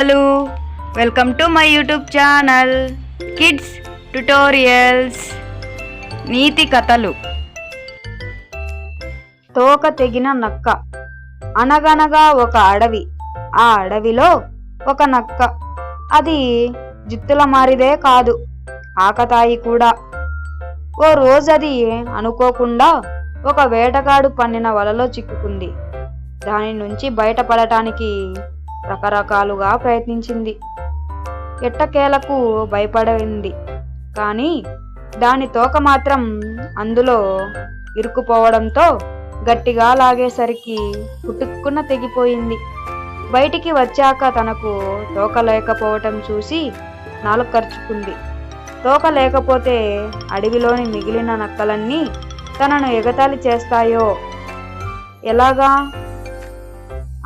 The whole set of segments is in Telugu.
Hello, welcome to my YouTube channel kids tutorials. నీతి కథలు. తోక తెగిన నక్క. అనగనగా ఒక అడవి. ఆ అడవిలో ఒక నక్క. అది జిత్తుల మారిదే కాదు, ఆకతాయి కూడా. ఓ రోజు అది అనుకోకుండా ఒక వేటగాడు పన్నిన వలలో చిక్కుకుంది. దాని నుంచి బయటపడటానికి రకరకాలుగా ప్రయత్నించింది. ఎట్టకేలకు భయపడింది. కానీ దాని తోక మాత్రం అందులో ఇరుక్కుపోవడంతో గట్టిగా లాగేసరికి పుట్టుక్కున తెగిపోయింది. బయటికి వచ్చాక తనకు తోక లేకపోవటం చూసి నాలుక ఖర్చుకుంది. తోక లేకపోతే అడవిలోని మిగిలిన నక్కలన్నీ తనను ఎగతాళి చేస్తాయో ఎలాగా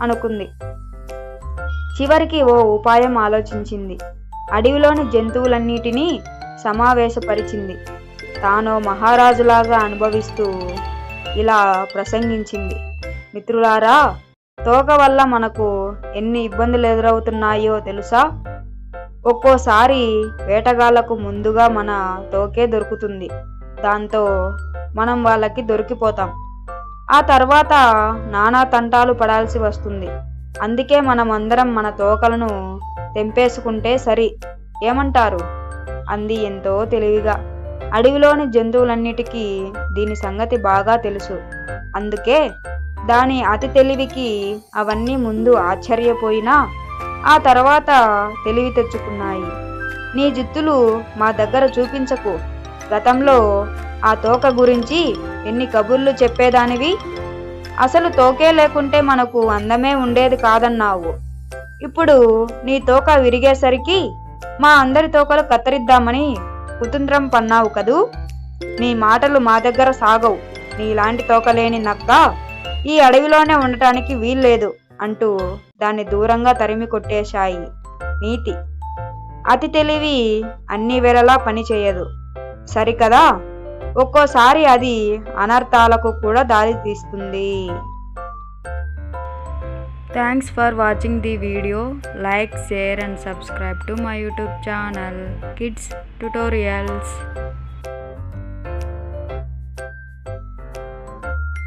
అనుకుంది. చివరికి ఓ ఉపాయం ఆలోచించింది. అడవిలోని జంతువులన్నిటినీ సమావేశపరిచింది. తాను మహారాజులాగా అనుభవిస్తూ ఇలా ప్రసంగించింది. మిత్రులారా, తోక వల్ల మనకు ఎన్ని ఇబ్బందులు ఎదురవుతున్నాయో తెలుసా? ఒక్కోసారి వేటగాళ్లకు ముందుగా మన తోకే దొరుకుతుంది. దాంతో మనం వాళ్ళకి దొరికిపోతాం. ఆ తర్వాత నానా తంటాలు పడాల్సి వస్తుంది. అందుకే మనమందరం మన తోకలను తెంపేసుకుంటే సరి, ఏమంటారు? అంది ఎంతో తెలివిగా. అడవిలోని జంతువులన్నిటికీ దీని సంగతి బాగా తెలుసు. అందుకే దాని అతి తెలివికి అవన్నీ ముందు ఆశ్చర్యపోయినా ఆ తర్వాత తెలివి తెచ్చుకున్నాయి. నీ జిత్తులు మా దగ్గర చూపించకు. గతంలో ఆ తోక గురించి ఎన్ని కబుర్లు చెప్పేదానివి. అసలు తోకే లేకుంటే మనకు అందమే ఉండేది కాదన్నావు. ఇప్పుడు నీ తోక విరిగేసరికి మా అందరి తోకలు కత్తిరిద్దామని కుతంత్రం పన్నావు కదూ. నీ మాటలు మా దగ్గర సాగవు. నీలాంటి తోకలేని నక్క ఈ అడవిలోనే ఉండటానికి వీల్లేదు అంటూ దాన్ని దూరంగా తరిమి కొట్టేశాయి. నీతి: అతి తెలివి అన్ని వేళలా పనిచేయదు, సరికదా. ఒక్కోసారి అది అనర్థాలకు కూడా దారి తీస్తుంది. Thanks for watching the video. Like, share and subscribe to my YouTube channel kids tutorials.